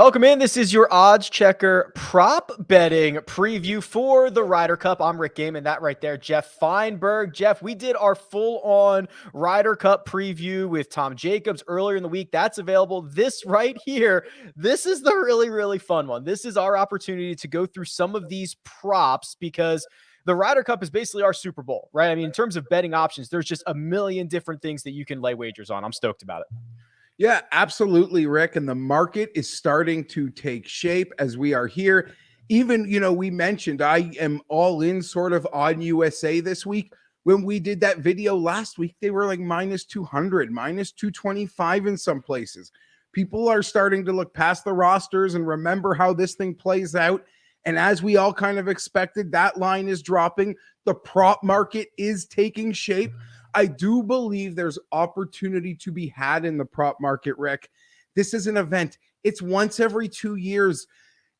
Welcome in. This is your odds checker prop betting preview for the Ryder Cup. I'm Rick Gehman. That right there, Geoff Fienberg. Geoff, we did our full-on Ryder Cup preview with Tom Jacobs earlier in the week. That's available. This right here, this is the really fun one. This is our opportunity to go through some of these props because the Ryder Cup is basically our Super Bowl, right? I mean, in terms of betting options, there's just a million different things that you can lay wagers on. I'm stoked about it. Yeah, absolutely, Rick. And the market is starting to take shape as we are here. Even, we mentioned I am all in sort of on USA this week. When we did that video last week, they were like minus 200, minus 225 in some places. People are starting to look past the rosters and remember how this thing plays out. And as we all kind of expected, that line is dropping. The prop market is taking shape. I do believe there's opportunity to be had in the prop market, Rick. This is an event. It's once every 2 years.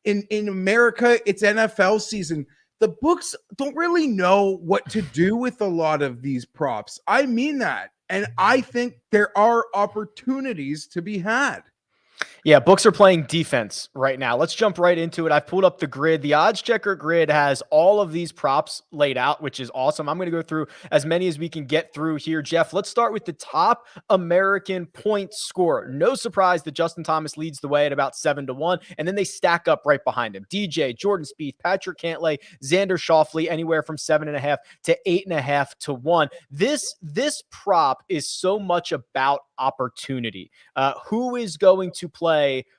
In America, it's NFL season. The books don't really know what to do with a lot of these props. I mean that. And I think there are opportunities to be had. Yeah, books are playing defense right now. Let's jump right into it. I've pulled up the grid. The odds checker grid has all of these props laid out, which is awesome. I'm going to go through as many as we can get through here. Geoff, let's start with the top American point scorer. No surprise that Justin Thomas leads the way at about 7-1, and then they stack up right behind him. DJ, Jordan Spieth, Patrick Cantlay, Xander Schauffele, anywhere from 7.5 to 8.5 to 1. This prop is so much about opportunity. Who is going to play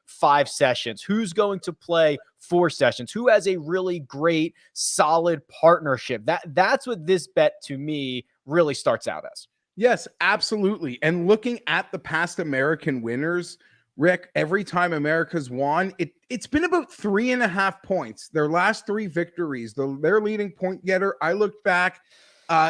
5 sessions? Who's going to play 4 sessions? Who has a really great, solid partnership? That's what this bet to me really starts out as. Yes, absolutely. And looking at the past American winners, Rick, every time America's won, it's been about 3.5 points. Their last 3 victories, their leading point getter, I looked back,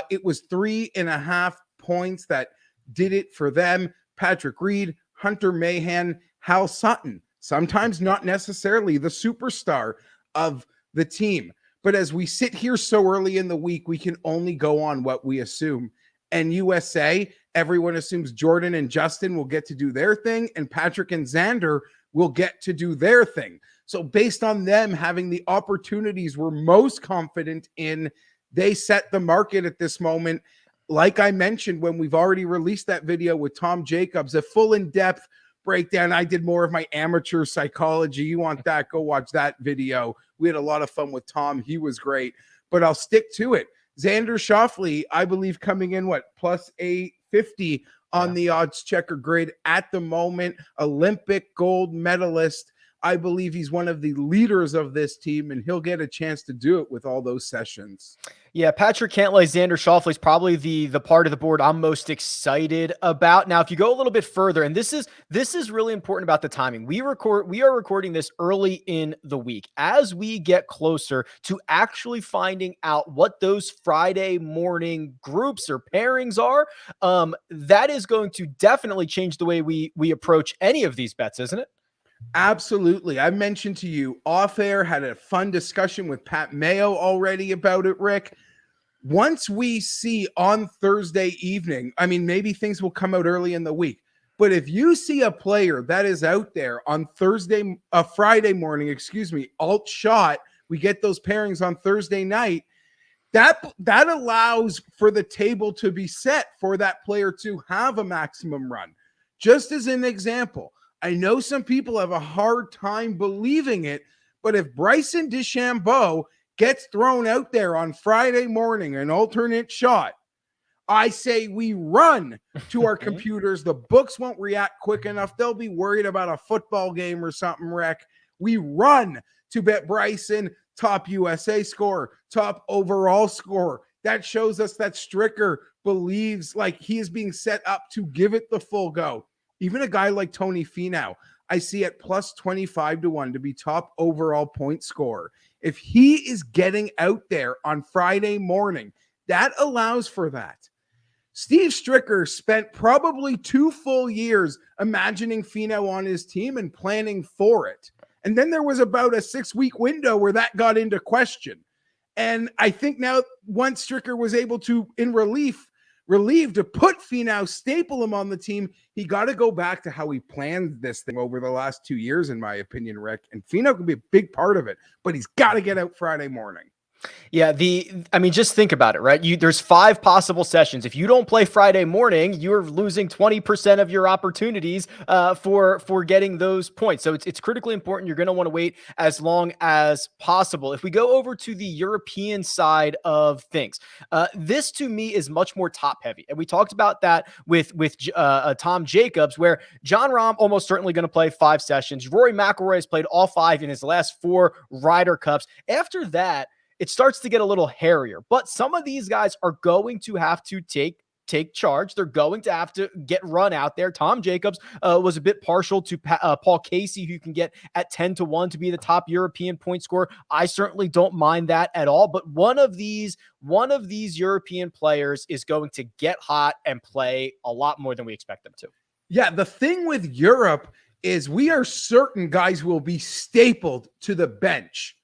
it was 3.5 points that did it for them. Patrick Reed, Hunter Mahan, Hal Sutton, sometimes not necessarily the superstar of the team. But as we sit here so early in the week, we can only go on what we assume. And USA, everyone assumes Jordan and Justin will get to do their thing, and Patrick and Xander will get to do their thing. So based on them having the opportunities we're most confident in, they set the market at this moment. Like I mentioned, when we've already released that video with Tom Jacobs, a full in-depth breakdown. I did more of my amateur psychology. You want that? Go watch that video. We had a lot of fun with Tom. He was great, but I'll stick to it. Xander Schauffele, I believe, coming in, plus 850 on the odds checker grid at the moment. Olympic gold medalist. I believe he's one of the leaders of this team, and he'll get a chance to do it with all those sessions. Yeah, Patrick Cantlay, Xander Schauffele is probably the part of the board I'm most excited about. Now, if you go a little bit further, and this is really important about the timing. We are recording this early in the week. As we get closer to actually finding out what those Friday morning groups or pairings are, that is going to definitely change the way we approach any of these bets, isn't it? Absolutely. I mentioned to you off air, had a fun discussion with Pat Mayo already about it, Rick. Once we see on Thursday evening, I mean, maybe things will come out early in the week, but if you see a player that is out there on Friday morning, alt shot, we get those pairings on Thursday night, that allows for the table to be set for that player to have a maximum run. Just as an example, I know some people have a hard time believing it, but if Bryson DeChambeau gets thrown out there on Friday morning, an alternate shot, I say we run to our computers. The books won't react quick enough. They'll be worried about a football game or something, Rick. We run to bet Bryson top USA score, top overall score. That shows us that Stricker believes like he is being set up to give it the full go. Even a guy like Tony Finau, I see at plus 25 to 1 to be top overall point scorer. If he is getting out there on Friday morning, that allows for that. Steve Stricker spent probably 2 full years imagining Finau on his team and planning for it. And then there was about a 6-week window where that got into question. And I think now once Stricker was able to, in relief, relieved to put Finau, staple him on the team. He got to go back to how he planned this thing over the last 2 years, in my opinion, Rick. And Finau could be a big part of it, but he's got to get out Friday morning. Yeah, I mean, just think about it, right? There's 5 possible sessions. If you don't play Friday morning, you're losing 20% of your opportunities for getting those points. So it's critically important. You're going to want to wait as long as possible. If we go over to the European side of things, this to me is much more top heavy, and we talked about that with Tom Jacobs, where Jon Rahm almost certainly going to play 5 sessions. Rory McIlroy has played all 5 in his last 4 Ryder Cups. After that, it starts to get a little hairier, but some of these guys are going to have to take charge. They're going to have to get run out there. Tom Jacobs was a bit partial to Paul Casey, who you can get at 10-1 to be the top European point scorer. I certainly don't mind that at all, but one of these European players is going to get hot and play a lot more than we expect them to. Yeah, the thing with Europe is we are certain guys will be stapled to the bench.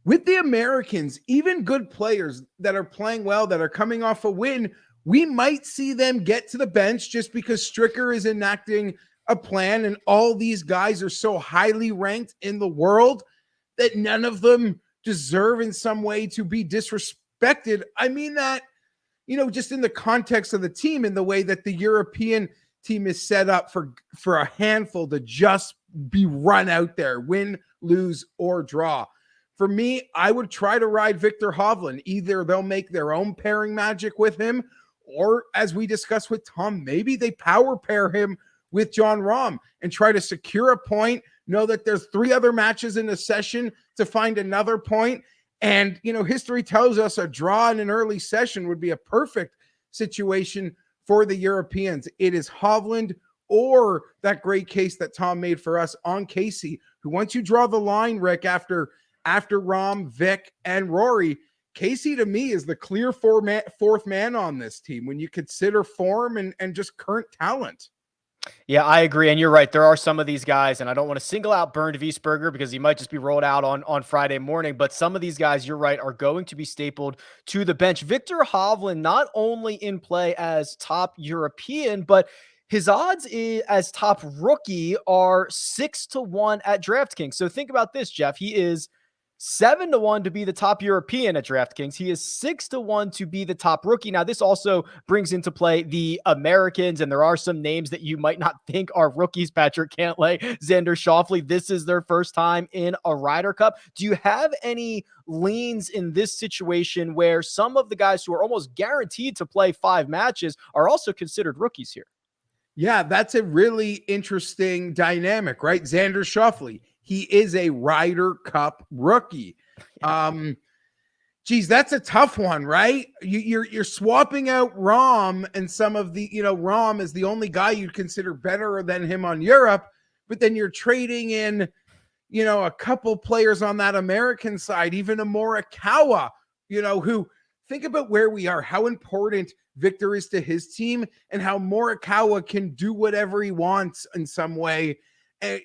With the Americans, even good players that are playing well, that are coming off a win, we might see them get to the bench just because Stricker is enacting a plan, and all these guys are so highly ranked in the world that none of them deserve in some way to be disrespected. I mean that, just in the context of the team, in the way that the European team is set up for a handful to just be run out there, win, lose, or draw. For me, I would try to ride Viktor Hovland. Either they'll make their own pairing magic with him, or as we discussed with Tom, maybe they power pair him with Jon Rahm and try to secure a point, know that there's 3 other matches in the session to find another point. And, history tells us a draw in an early session would be a perfect situation for the Europeans. It is Hovland or that great case that Tom made for us on Casey, who once you draw the line, Rick, after Rahm, Vic, and Rory, Casey to me is the clear fourth man on this team when you consider form and just current talent. Yeah, I agree. And you're right. There are some of these guys, and I don't want to single out Bernd Wiesberger because he might just be rolled out on Friday morning. But some of these guys, you're right, are going to be stapled to the bench. Viktor Hovland, not only in play as top European, but his odds as top rookie are 6-1 at DraftKings. So think about this, Geoff. He is 7-1 to be the top European at DraftKings. He is 6-1 to be the top rookie. Now, this also brings into play the Americans, and there are some names that you might not think are rookies. Patrick Cantlay, Xander Schauffele. This is their first time in a Ryder Cup. Do you have any leans in this situation where some of the guys who are almost guaranteed to play 5 matches are also considered rookies here? Yeah, that's a really interesting dynamic, right? Xander Schauffele. He is a Ryder Cup rookie. That's a tough one, right? You're swapping out Rahm and some of the, Rahm is the only guy you'd consider better than him on Europe, but then you're trading in, a couple players on that American side, even a Morikawa, who, think about where we are, how important Victor is to his team and how Morikawa can do whatever he wants in some way. And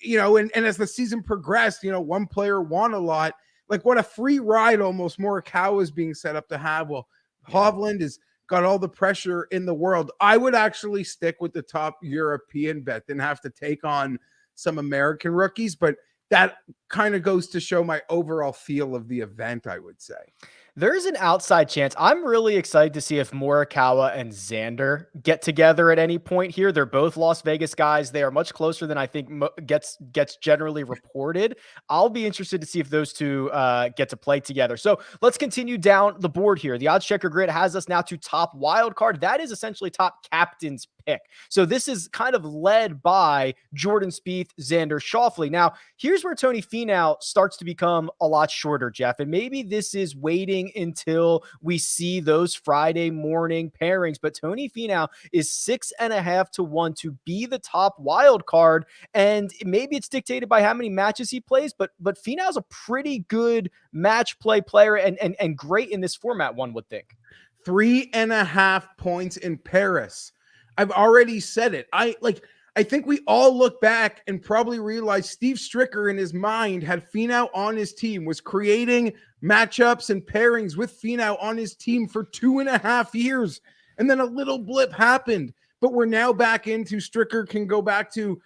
as the season progressed, one player won a lot. Like, what a free ride almost Morikawa is being set up to have. Well, Hovland has got all the pressure in the world. I would actually stick with the top European bet than have to take on some American rookies, but that kind of goes to show my overall feel of the event, I would say. There's an outside chance. I'm really excited to see if Morikawa and Xander get together at any point here. They're both Las Vegas guys. They are much closer than I think gets generally reported. I'll be interested to see if those two get to play together. So let's continue down the board here. The odds checker grid has us now to top wild card. That is essentially top captain's pick. So this is kind of led by Jordan Spieth, Xander Schauffele. Now, here's where Tony Finau starts to become a lot shorter, Geoff, and maybe this is waiting until we see those Friday morning pairings, but Tony Finau is 6.5-1 to be the top wild card, and maybe it's dictated by how many matches he plays, but Finau's a pretty good match play player and great in this format, one would think. 3.5 points in Paris. I've already said it. I think we all look back and probably realize Steve Stricker in his mind had Finau on his team, was creating matchups and pairings with Finau on his team for 2.5 years. And then a little blip happened, but we're now back into Stricker can go back to,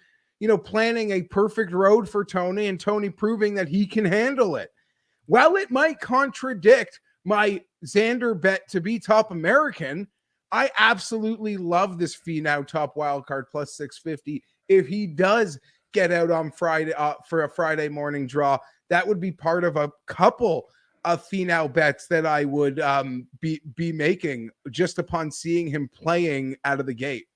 planning a perfect road for Tony and Tony proving that he can handle it. While it might contradict my Xander bet to be top American, I absolutely love this Finau top wildcard plus 650. If he does get out on Friday for a Friday morning draw, that would be part of a couple of Finau bets that I would be making just upon seeing him playing out of the gate.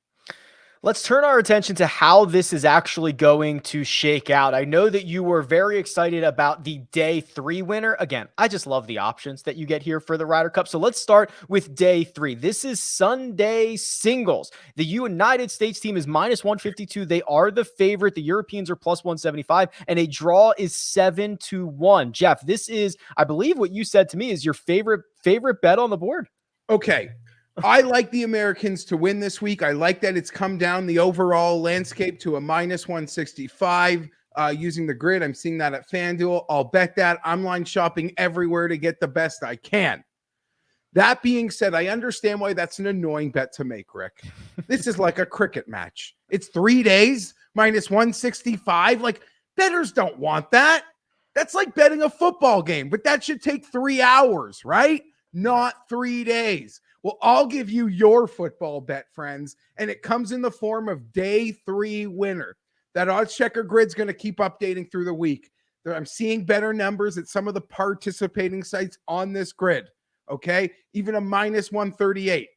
Let's turn our attention to how this is actually going to shake out. I know that you were very excited about the day 3 winner. Again, I just love the options that you get here for the Ryder Cup. So let's start with day 3. This is Sunday singles. The United States team is minus 152. They are the favorite. The Europeans are plus 175, and a draw is 7-1. Geoff, this is, I believe what you said to me is your favorite bet on the board. Okay. I like the Americans to win this week. I like that it's come down the overall landscape to a minus 165 using the grid. I'm seeing that at FanDuel. I'll bet that. I'm line shopping everywhere to get the best I can. That being said, I understand why that's an annoying bet to make, Rick. This is like a cricket match. It's 3 days, minus 165. Like, bettors don't want that. That's like betting a football game, but that should take 3 hours, right? Not 3 days. Well, I'll give you your football bet, friends, and it comes in the form of day 3 winner. That odds checker grid's going to keep updating through the week. I'm seeing better numbers at some of the participating sites on this grid, okay? Even a minus 138.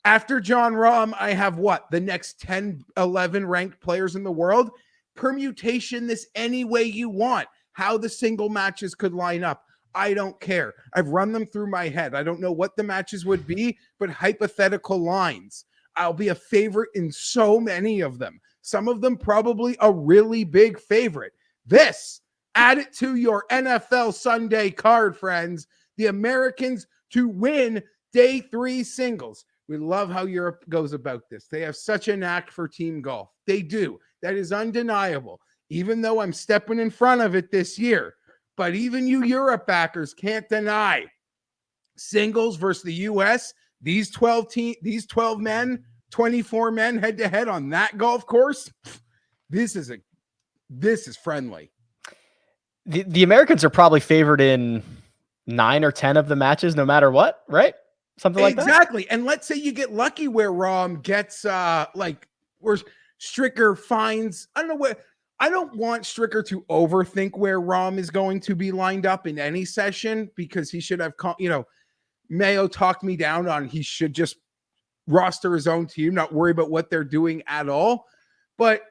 After John Rahm, I have what? The next 10, 11 ranked players in the world. Permutation this any way you want. How the single matches could line up. I don't care. I've run them through my head. I don't know what the matches would be, but hypothetical lines. I'll be a favorite in so many of them. Some of them probably a really big favorite. This, add it to your NFL Sunday card, friends. The Americans to win day 3 singles. We love how Europe goes about this. They have such a knack for team golf. They do. That is undeniable. Even though I'm stepping in front of it this year. But even you Europe backers can't deny singles versus the U.S. These 12 men, 24 men head to head on that golf course. This is friendly. The Americans are probably favored in 9 or 10 of the matches, no matter what, right? Something like that. Exactly. And let's say you get lucky where Rahm gets where Stricker finds, I don't want Stricker to overthink where Rahm is going to be lined up in any session because he should have, Mayo talked me down on he should just roster his own team, not worry about what they're doing at all. But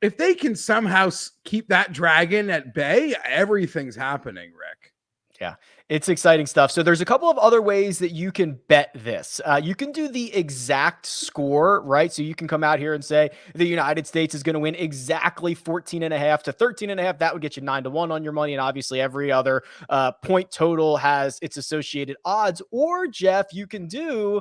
if they can somehow keep that dragon at bay, everything's happening, Rick. Yeah, it's exciting stuff. So there's a couple of other ways that you can bet this. You can do the exact score, right? So you can come out here and say the United States is going to win exactly 14.5 to 13.5. That would get you 9-1 on your money. And obviously every other point total has its associated odds. Or Geoff, you can do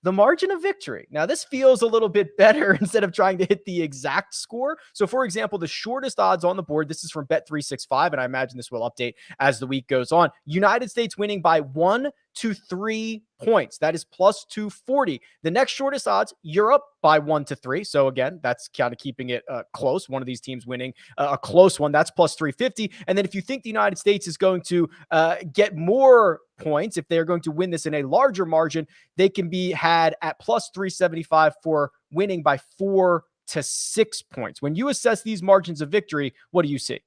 the margin of victory. Now, this feels a little bit better instead of trying to hit the exact score. So, for example, the shortest odds on the board, this is from Bet365, and I imagine this will update as the week goes on. United States winning by 1 to 3 points. That is plus 240. The next shortest odds, Europe by 1 to 3. So again, that's kind of keeping it close. One of these teams winning a close one. That's plus 350. And then if you think the United States is going to get more points, if they're going to win this in a larger margin, they can be had at plus 375 for winning by 4 to 6 points. When you assess these margins of victory, what do you see?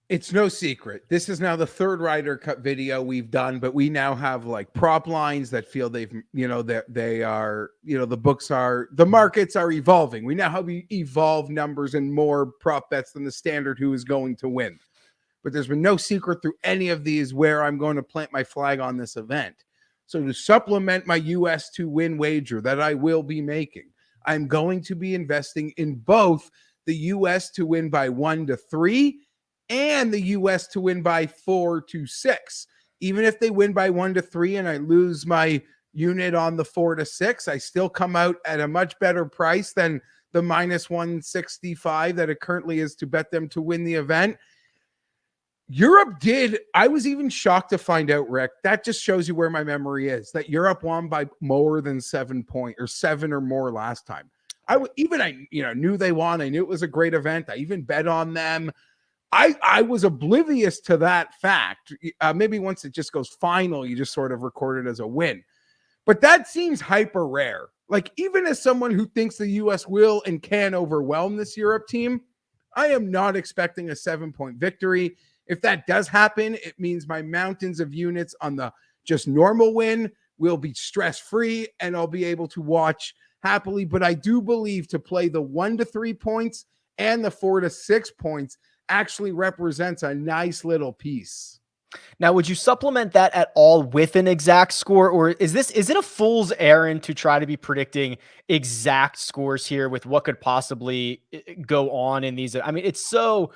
It's no secret. This is now the 3rd Ryder Cup video we've done, but we now have like prop lines that feel they've, that they are, the markets are evolving. We now have evolved numbers and more prop bets than the standard who is going to win. But there's been no secret through any of these where I'm going to plant my flag on this event. So to supplement my US to win wager that I will be making, I'm going to be investing in both the US to win by 1 to 3 and the U.S. to win by 4 to 6. Even if they win by 1 to 3 and I lose my unit on the 4 to 6, I still come out at a much better price than the minus 165 that it currently is to bet them to win the event. Europe did. I was even shocked to find out, Rick. That just shows you where my memory is. That Europe won by more than 7 points or 7 or more last time. I knew they won. I knew it was a great event. I even bet on them. I was oblivious to that fact. Maybe once it just goes final, you just sort of record it as a win. But that seems hyper rare. Like, even as someone who thinks the U.S. will and can overwhelm this Europe team, I am not expecting a 7-point victory. If that does happen, it means my mountains of units on the just normal win will be stress-free and I'll be able to watch happily. But I do believe to play the 1 to 3 points and the 4 to 6 points actually represents a nice little piece. Now, would you supplement that at all with an exact score, or is it a fool's errand to try to be predicting exact scores here with what could possibly go on in these? I mean, it's so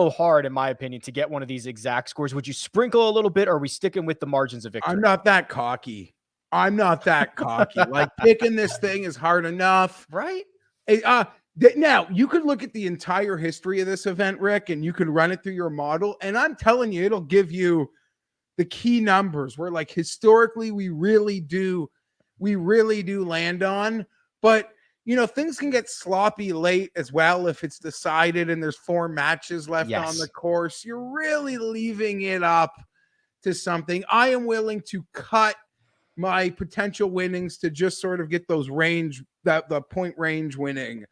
hard, in my opinion, to get one of these exact scores. Would you sprinkle a little bit, or are we sticking with the margins of victory? I'm not that cocky. Like, picking this thing is hard enough. Right? Now, you could look at the entire history of this event, Rick, and you could run it through your model. And I'm telling you, it'll give you the key numbers where, like, historically, we really do land on. But, things can get sloppy late as well if it's decided and there's 4 matches left on the course. You're really leaving it up to something. I am willing to cut my potential winnings to just sort of get those range, the point range winning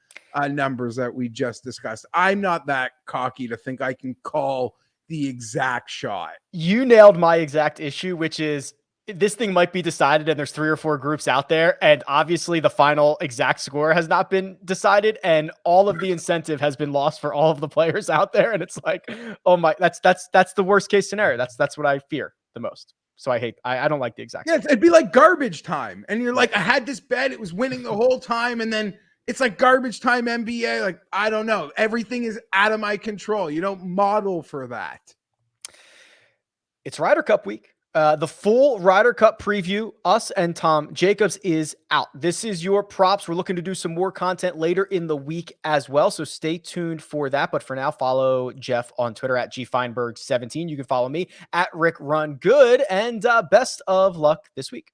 numbers that we just discussed. I'm not that cocky to think I can call the exact shot. You nailed my exact issue, which is this thing might be decided and there's 3 or 4 groups out there. And obviously the final exact score has not been decided and all of the incentive has been lost for all of the players out there. And it's like, oh my, that's the worst case scenario. That's what I fear the most. So I don't like the exact score. It'd be like garbage time. And you're like, I had this bet, it was winning the whole time. And then it's like garbage time NBA. Like, I don't know. Everything is out of my control. You don't model for that. It's Ryder Cup week. The full Ryder Cup preview, us and Tom Jacobs, is out. This is your props. We're looking to do some more content later in the week as well, so stay tuned for that. But for now, follow Geoff on Twitter at Fienberg 17. You can follow me at Rick Run Good, and best of luck this week.